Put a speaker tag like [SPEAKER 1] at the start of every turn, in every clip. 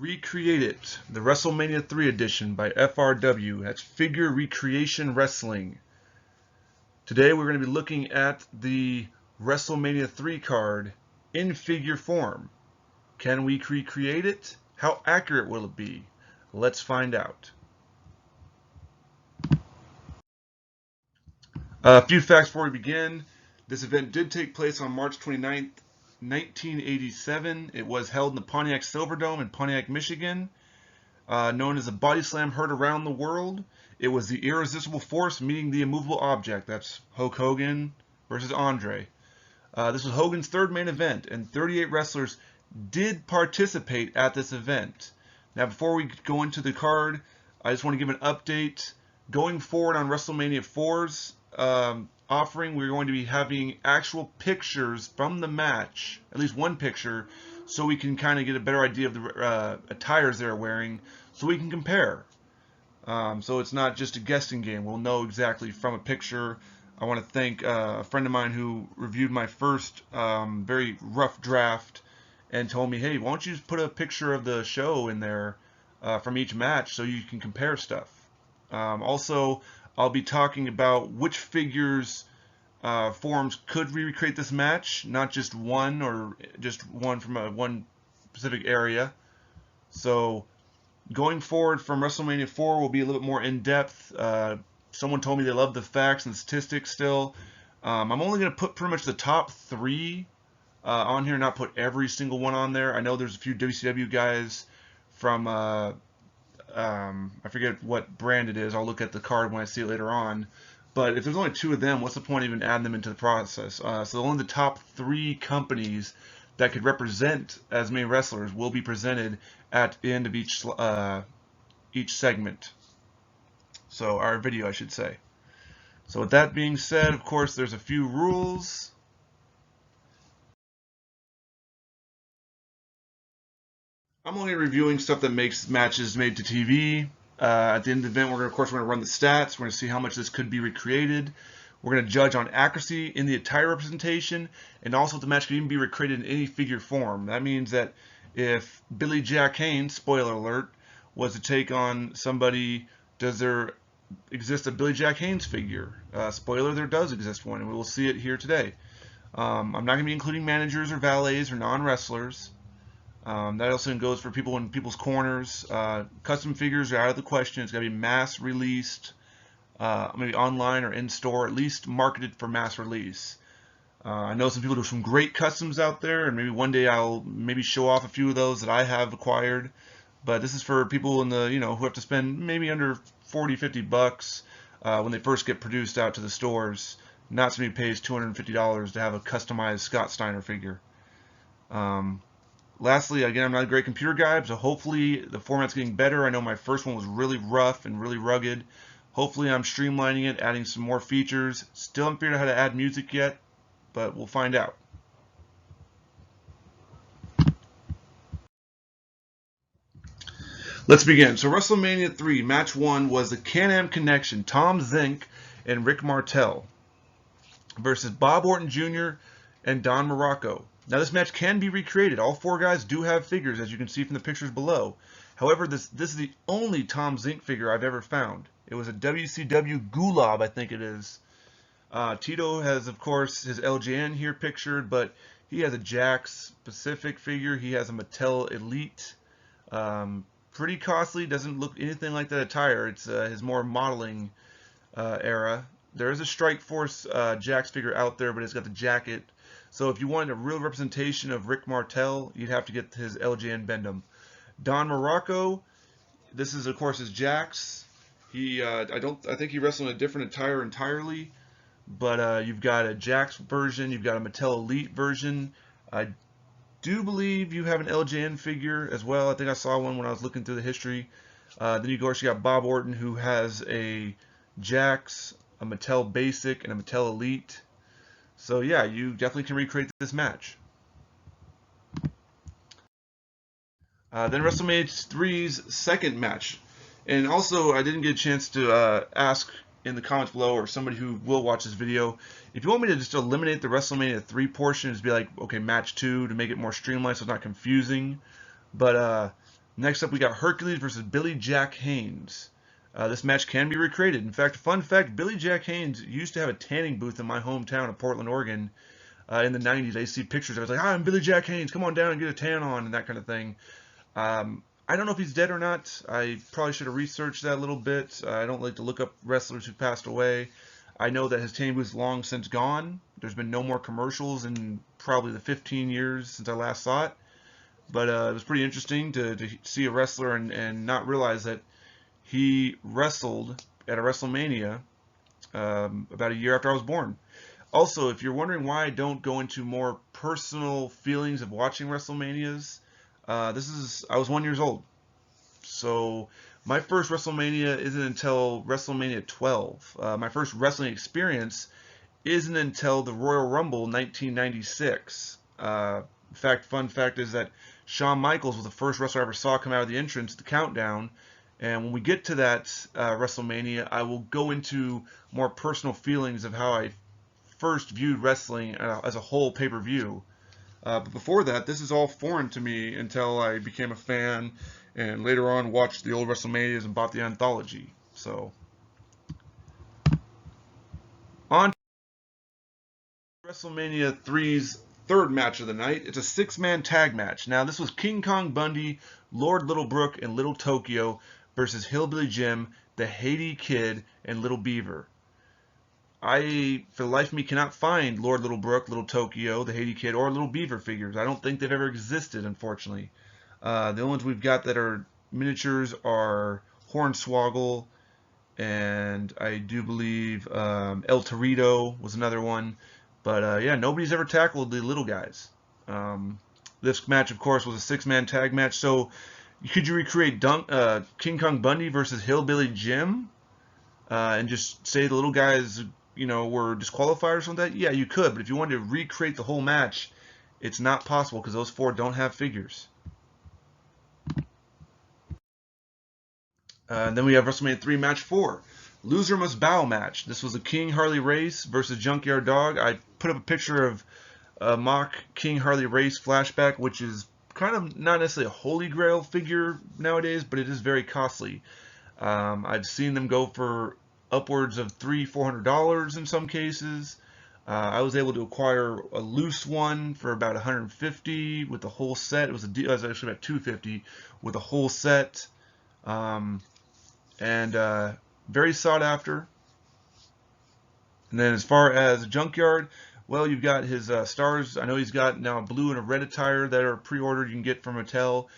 [SPEAKER 1] Recreate It, the WrestleMania 3 edition by FRW. That's Figure Recreation Wrestling. Today we're going to be looking at the WrestleMania 3 card in figure form. Can we recreate it? How accurate will it be? Let's find out. A few facts before we begin. This event did take place on March 29th, 1987. It was held in the Pontiac Silverdome in Pontiac, Michigan. Known as a body slam heard around the world. It was the irresistible force meeting the immovable object. That's Hulk Hogan versus Andre. This was Hogan's third main event, and 38 wrestlers did participate at this event. Now, before we go into the card, I just want to give an update. Going forward on WrestleMania 4's offering, we're going to be having actual pictures from the match, at least one picture, so we can kind of get a better idea of the attires they're wearing, so we can compare. So it's not just a guessing game. We'll know exactly from a picture. I want to thank a friend of mine who reviewed my first very rough draft and told me, hey, why don't you just put a picture of the show in there from each match so you can compare stuff. Also, I'll be talking about which figures forms could we recreate this match, not just one or just one from one specific area. So going forward from WrestleMania 4 will be a little bit more in-depth. Someone told me they love the facts and statistics still. I'm only going to put pretty much the top 3 on here, not put every single one on there. I know there's a few WCW guys from I forget what brand it is. I'll look at the card when I see it later on. But if there's only 2 of them, what's the point of even adding them into the process? So only the top 3 companies that could represent as main wrestlers will be presented at the end of each segment. So our video, I should say. So with that being said, of course, there's a few rules. I'm only reviewing stuff that makes matches made to TV. At the end of the event, of course, we're going to run the stats. We're going to see how much this could be recreated. We're going to judge on accuracy in the attire representation, and also if the match could even be recreated in any figure form. That means that if Billy Jack Haynes, spoiler alert, was to take on somebody, does there exist a Billy Jack Haynes figure? Spoiler, there does exist one, and we will see it here today. I'm not going to be including managers or valets or non-wrestlers. That also goes for people in people's corners. Custom figures are out of the question. It's got to be mass released, maybe online or in store, at least marketed for mass release. I know some people do some great customs out there, and maybe one day I'll maybe show off a few of those that I have acquired. But this is for people in the who have to spend maybe under 40, 50 bucks when they first get produced out to the stores. Not somebody who pays $250 to have a customized Scott Steiner figure. Lastly, again, I'm not a great computer guy, so hopefully the format's getting better. I know my first one was really rough and really rugged. Hopefully I'm streamlining it, adding some more features. Still haven't figured out how to add music yet, but we'll find out. Let's begin. So WrestleMania 3, Match 1 was the CanAm Connection, Tom Zink and Rick Martel versus Bob Orton Jr. and Don Morocco. Now this match can be recreated. All 4 guys do have figures, as you can see from the pictures below. However, this is the only Tom Zink figure I've ever found. It was a WCW Gulab, I think it is. Tito has, of course, his LJN here pictured, but he has a Jakks Pacific figure. He has a Mattel Elite. Pretty costly. Doesn't look anything like that attire. It's his more modeling era. There is a Strike Force Jakks figure out there, but it's got the jacket. So if you wanted a real representation of Rick Martel, you'd have to get his LJN Bendham. Don Morocco, this is of course his Jakks. I think he wrestled in a different attire entirely, but you've got a Jakks version, you've got a Mattel Elite version. I do believe you have an LJN figure as well. I think I saw one when I was looking through the history. Then you got Bob Orton, who has a Jakks, a Mattel Basic, and a Mattel Elite. So yeah, you definitely can recreate this match. Then WrestleMania 3's second match. And also, I didn't get a chance to ask in the comments below, or somebody who will watch this video, if you want me to just eliminate the WrestleMania 3 portion, just be like, okay, match 2 to make it more streamlined so it's not confusing. But Next up, we got Hercules versus Billy Jack Haynes. This match can be recreated. In fact, fun fact, Billy Jack Haynes used to have a tanning booth in my hometown of Portland, Oregon in the 90s. I used to see pictures. I was like, "Hi, I'm Billy Jack Haynes. Come on down and get a tan on," and that kind of thing. I don't know if he's dead or not. I probably should have researched that a little bit. I don't like to look up wrestlers who passed away. I know that his tanning booth is long since gone. There's been no more commercials in probably the 15 years since I last saw it. But it was pretty interesting to see a wrestler and not realize that he wrestled at a WrestleMania about a year after I was born. Also, if you're wondering why I don't go into more personal feelings of watching WrestleManias, I was 1 year old. So my first WrestleMania isn't until WrestleMania 12. My first wrestling experience isn't until the Royal Rumble 1996. In fact, fun fact is that Shawn Michaels was the first wrestler I ever saw come out of the entrance, the countdown. And when we get to that WrestleMania, I will go into more personal feelings of how I first viewed wrestling as a whole pay-per-view. But before that, this is all foreign to me until I became a fan and later on watched the old WrestleManias and bought the anthology. So, on to WrestleMania 3's third match of the night. It's a six-man tag match. Now, this was King Kong Bundy, Lord Littlebrook, and Little Tokyo versus Hillbilly Jim, the Haiti Kid, and Little Beaver. I, for the life of me, cannot find Lord Littlebrook, Little Tokyo, the Haiti Kid, or Little Beaver figures. I don't think they've ever existed, unfortunately. The only ones we've got that are miniatures are Hornswoggle, and I do believe El Torito was another one. But yeah, nobody's ever tackled the little guys. This match, of course, was a six-man tag match. So could you recreate King Kong Bundy versus Hillbilly Jim and just say the little guys, were disqualified or something like that? Yeah, you could. But if you wanted to recreate the whole match, it's not possible because those four don't have figures. Then we have WrestleMania 3 Match 4. Loser Must Bow match. This was a King Harley Race versus Junkyard Dog. I put up a picture of a mock King Harley Race flashback, which is kind of not necessarily a holy grail figure nowadays, but it is very costly. I've seen them go for upwards of $300-400 in some cases. I was able to acquire a loose one for about $150 with the whole set. It was actually about $250 with the whole set. Very sought after. And then as far as Junkyard, well, you've got his stars. I know he's got now a blue and a red attire that are pre-ordered. You can get from Mattel.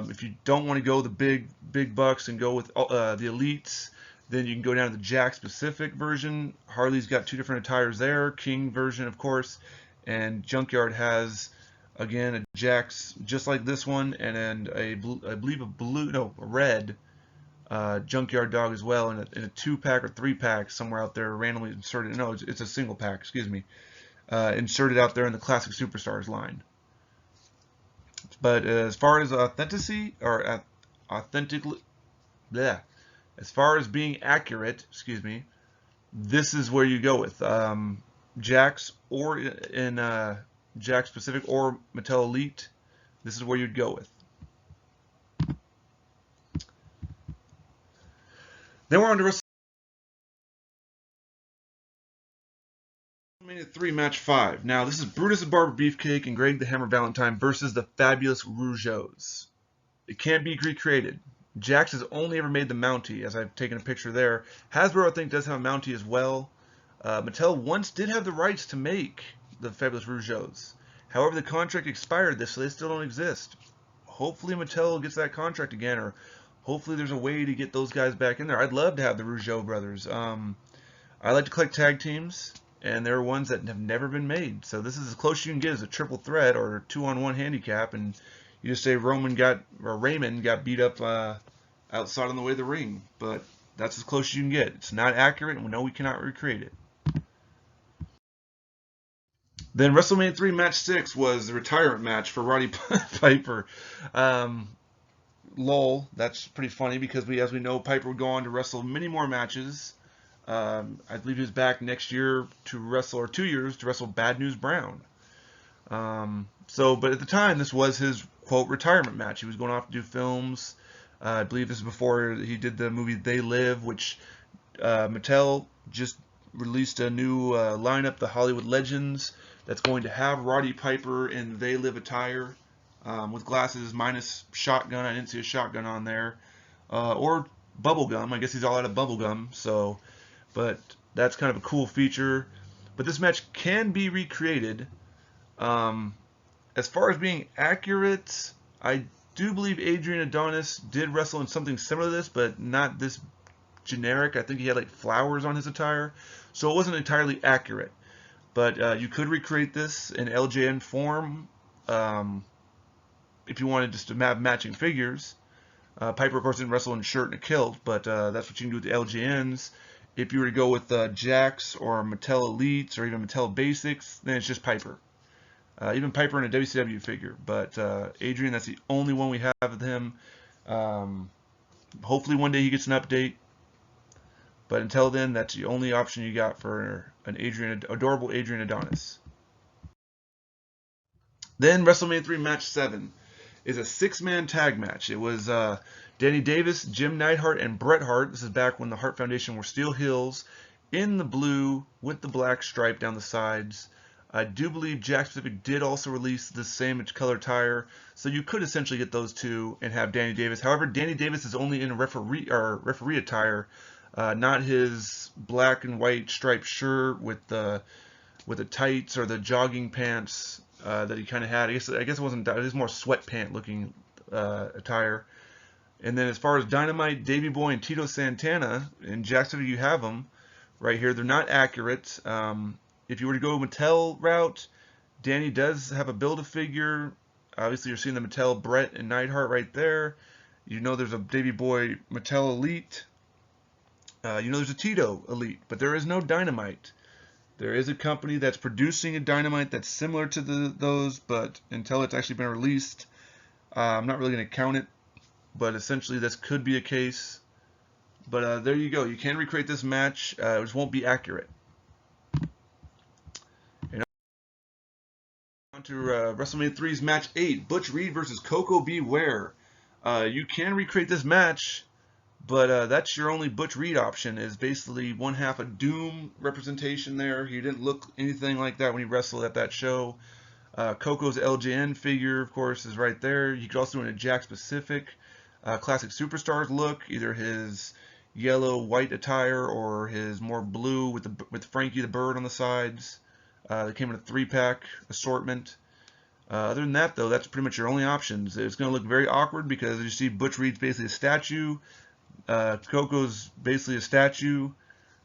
[SPEAKER 1] If you don't want to go the big bucks and go with the elites, then you can go down to the Jack specific version. Harley's got two different attires there. King version, of course, and Junkyard has again a Jack's just like this one, and then I believe a red Junkyard Dog as well in a 2-pack or 3-pack somewhere out there randomly inserted. No, it's a single pack. Excuse me. Inserted out there in the Classic Superstars line. But as far as authenticity or authentically, as far as being accurate, excuse me, this is where you go with Jack's or in Jack's Pacific or Mattel Elite. This is where you'd go with. Then we're on to WrestleMania 3 Match 5. Now, this is Brutus and Barber Beefcake and Greg the Hammer Valentine versus the fabulous Rouges. It can't be recreated. Jax has only ever made the Mountie, as I've taken a picture there. Hasbro, I think, does have a Mountie as well. Mattel once did have the rights to make the fabulous Rouges. However, the contract expired, so they still don't exist. Hopefully Mattel gets that contract again, or hopefully there's a way to get those guys back in there. I'd love to have the Rougeau brothers. I like to collect tag teams, and there are ones that have never been made. So this is as close as you can get as a triple threat or a 2-on-1 handicap, and you just say Raymond got beat up outside on the way to the ring. But that's as close as you can get. It's not accurate, and we know we cannot recreate it. Then WrestleMania 3 Match 6 was the retirement match for Roddy Piper. Lol, that's pretty funny because as we know, Piper would go on to wrestle many more matches. I believe he was back next year to wrestle, or 2 years to wrestle Bad News Brown. But at the time, this was his quote retirement match. He was going off to do films. I believe this is before he did the movie They Live, which Mattel just released a new lineup, the Hollywood Legends, that's going to have Roddy Piper in They Live attire with glasses minus shotgun. I didn't see a shotgun on there. Or bubblegum. I guess he's all out of bubblegum. So, but that's kind of a cool feature. But this match can be recreated. As far as being accurate, I do believe Adrian Adonis did wrestle in something similar to this, but not this generic. I think he had like flowers on his attire, so it wasn't entirely accurate. But you could recreate this in LJN form if you wanted just to have matching figures. Piper, of course, didn't wrestle in a shirt and a kilt, but that's what you can do with the LJNs. If you were to go with Jax or Mattel Elites or even Mattel Basics, then it's just Piper. Even Piper in a WCW figure. But Adrian, that's the only one we have with him. Hopefully one day he gets an update. But until then, that's the only option you got for an adorable Adrian Adonis. Then WrestleMania 3 Match 7 is a 6-man tag match. It was Danny Davis, Jim Knightheart, and Bret Hart. This is back when the Hart Foundation were steel heels in the blue with the black stripe down the sides. I do believe Jakks Pacific did also release the same color attire, so you could essentially get those two and have Danny Davis. However, Danny Davis is only in a referee attire, not his black and white striped shirt with the tights or the jogging pants that he kind of had. I guess it wasn't. It was more sweatpant looking attire. And then as far as Dynamite, Davey Boy, and Tito Santana, in Jakks Pacific you have them right here. They're not accurate. If you were to go Mattel route, Danny does have a Build-A-Figure. Obviously, you're seeing the Mattel Bret and Knightheart right there. You know there's a Davey Boy Mattel Elite. You know there's a Tito Elite, but there is no Dynamite. There is a company that's producing a Dynamite that's similar to those, but until it's actually been released, I'm not really going to count it. But essentially, this could be a case. But there you go. You can recreate this match. It just won't be accurate. To WrestleMania 3's Match 8, Butch Reed versus Coco Beware. You can recreate this match, but that's your only Butch Reed option, is basically one half a Doom representation there. He didn't look anything like that when he wrestled at that show. Coco's LJN figure, of course, is right there. You could also do in a Jakks Pacific Classic Superstars look, either his yellow-white attire or his more blue with Frankie the Bird on the sides. They came in a 3-pack assortment. Other than that, though, that's pretty much your only options. It's going to look very awkward because you see Butch Reed's basically a statue. Coco's basically a statue.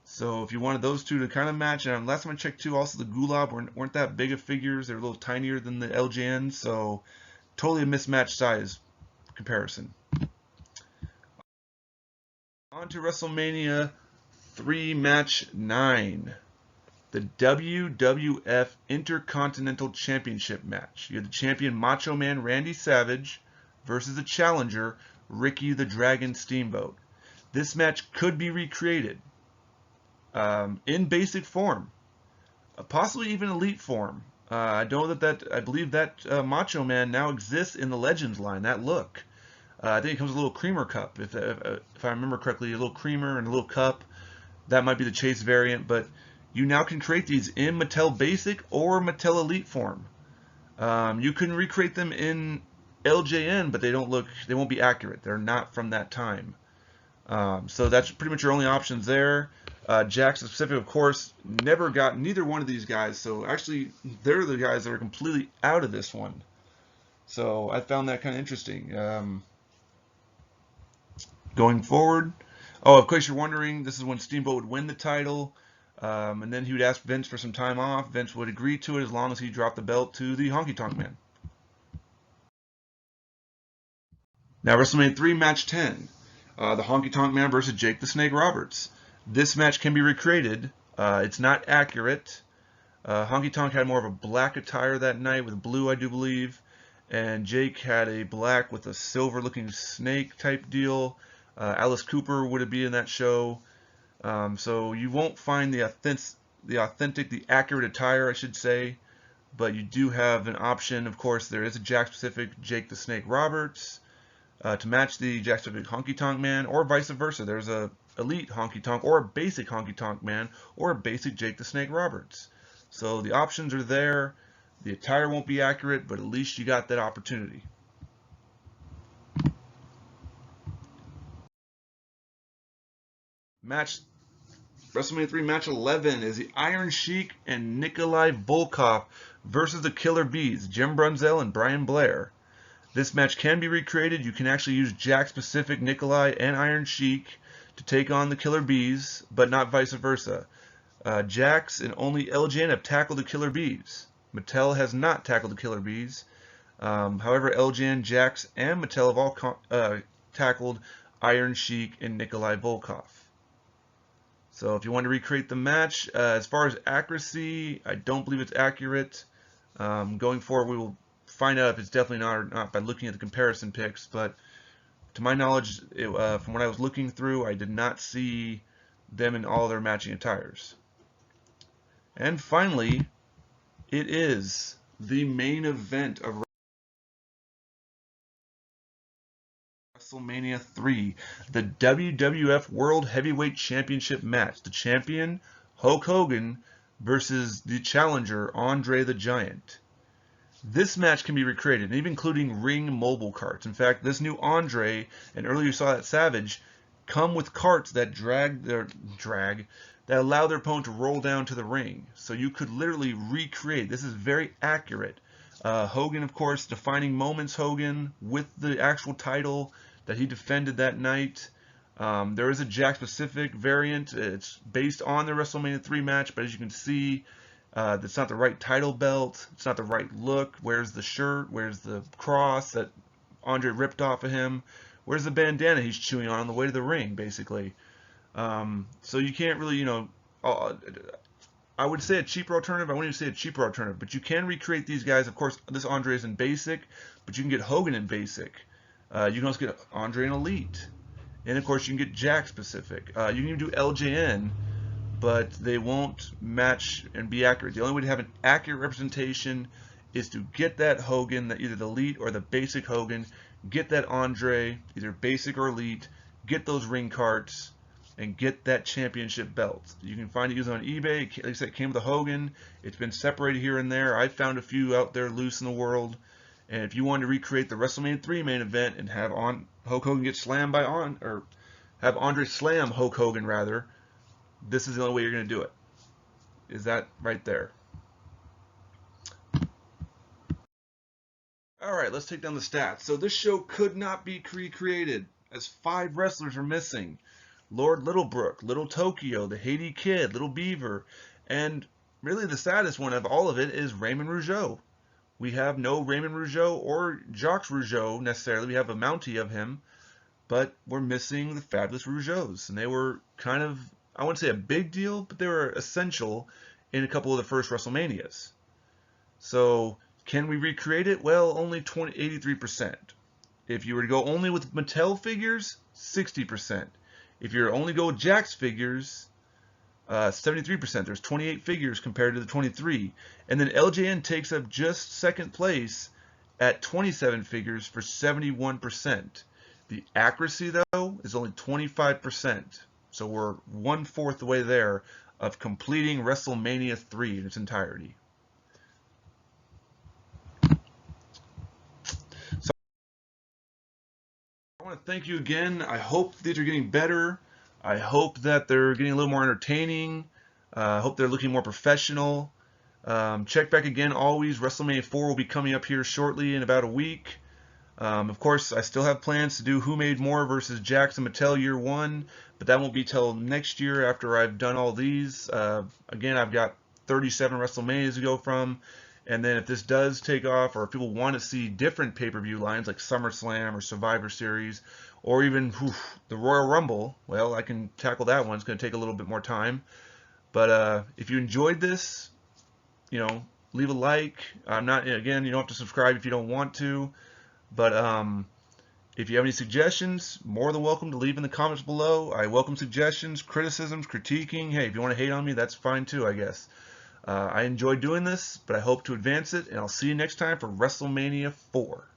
[SPEAKER 1] So if you wanted those two to kind of match, and last time I checked too, also the Gulab weren't that big of figures. They were a little tinier than the LJN, so totally a mismatched size comparison. On to WrestleMania 3 Match 9. The WWF Intercontinental Championship match. You have the champion Macho Man Randy Savage versus the challenger Ricky the Dragon Steamboat. This match could be recreated in basic form, possibly even elite form. I believe that Macho Man now exists in the Legends line. That look, I think it comes with a little creamer cup, if I remember correctly, a little creamer and a little cup. That might be the Chase variant, but you now can create these in Mattel Basic or Mattel Elite form. You can recreate them in LJN, but they won't be accurate. They're not from that time. So that's pretty much your only options there. Jakks Pacific, of course, never got neither one of these guys. So actually, they're the guys that are completely out of this one. So I found that kind of interesting. Going forward, oh, of course, you're wondering, this is when Steamboat would win the title. And then he would ask Vince for some time off. Vince would agree to it as long as he dropped the belt to the Honky Tonk Man. Now, WrestleMania 3 Match 10. The Honky Tonk Man versus Jake the Snake Roberts. This match can be recreated. It's not accurate. Honky Tonk had more of a black attire that night with blue, I do believe. And Jake had a black with a silver-looking snake type deal. Alice Cooper would be in that show. So you won't find the accurate attire, I should say. but you do have an option. Of course, there is a Jack-specific Jake the Snake Roberts to match the Jack-specific Honky Tonk Man, or vice versa. There's a Elite Honky Tonk, or a basic Honky Tonk Man, or a basic Jake the Snake Roberts. So the options are there. The attire won't be accurate, but at least you got that opportunity. WrestleMania 3 match 11 is the Iron Sheik and Nikolai Volkov versus the Killer Bees, Jim Brunzell and Brian Blair. This match can be recreated. You can actually use Jack-specific Nikolai and Iron Sheik to take on the Killer Bees, but not vice versa. Jax and only LJN have tackled the Killer Bees. Mattel has not tackled the Killer Bees. However, LJN, Jax, and Mattel have all tackled Iron Sheik and Nikolai Volkov. So if you want to recreate the match, as far as accuracy, I don't believe it's accurate. Going forward, we will find out if it's definitely not or not by looking at the comparison pics. But to my knowledge, from what I was looking through, I did not see them in all their matching attires. And finally, it is the main event of WrestleMania 3, the WWF World Heavyweight Championship match. The champion, Hulk Hogan, versus the challenger, Andre the Giant. This match can be recreated, and even including ring mobile carts. In fact, this new Andre, and earlier you saw that Savage, come with carts that that allow their opponent to roll down to the ring. So you could literally recreate. This is very accurate. Hogan, of course, defining moments Hogan with the actual title that he defended that night. There is a Jack-specific variant. It's based on the WrestleMania 3 match, but as you can see, that's not the right title belt. It's not the right look. Where's the shirt? Where's the cross that Andre ripped off of him? Where's the bandana he's chewing on the way to the ring, basically? So you can't really, I would say a cheaper alternative. I wouldn't even say a cheaper alternative, but you can recreate these guys. Of course, this Andre is in basic, but you can get Hogan in basic. You can also get Andre in Elite. And of course, you can get Jack specific. You can even do LJN, but they won't match and be accurate. The only way to have an accurate representation is to get that Hogan, either the Elite or the basic Hogan, get that Andre, either basic or Elite, get those ring carts, and get that championship belt. You can find it used on eBay. Like I said, it came with a Hogan. It's been separated here and there. I found a few out there loose in the world. And if you want to recreate the WrestleMania 3 main event and have Hulk Hogan get slammed by or have Andre slam Hulk Hogan rather, this is the only way you're going to do it. Is that right there? All right, let's take down the stats. So this show could not be recreated as 5 wrestlers are missing. Lord Littlebrook, Little Tokyo, the Haiti Kid, Little Beaver, and really the saddest one of all of it is Raymond Rougeau. We have no Raymond Rougeau or Jacques Rougeau necessarily. We have a Mountie of him, but we're missing the fabulous Rougeaus. And they were kind of, I wouldn't say a big deal, but they were essential in a couple of the first WrestleManias. So can we recreate it? Well, only 83%. If you were to go only with Mattel figures, 60%. If you only go with Jack's figures, 73%. There's 28 figures compared to the 23. And then LJN takes up just second place at 27 figures for 71%. The accuracy, though, is only 25%. So we're 1/4 the way there of completing WrestleMania 3 in its entirety. So I want to thank you again. I hope these are getting better. I hope that they're getting a little more entertaining. I hope they're looking more professional. Check back again always. WrestleMania 4 will be coming up here shortly in about a week. Of course, I still have plans to do Who Made More versus Jackson Mattel Year 1, but that won't be till next year after I've done all these. Again, I've got 37 WrestleManias to go from, and then if this does take off, or if people want to see different pay-per-view lines like SummerSlam or Survivor Series, or even the Royal Rumble, well, I can tackle that one. It's going to take a little bit more time. But if you enjoyed this, leave a like. Again, you don't have to subscribe if you don't want to. But if you have any suggestions, more than welcome to leave in the comments below. I welcome suggestions, criticisms, critiquing. Hey, if you want to hate on me, that's fine too, I guess. I enjoy doing this, but I hope to advance it, and I'll see you next time for WrestleMania 4.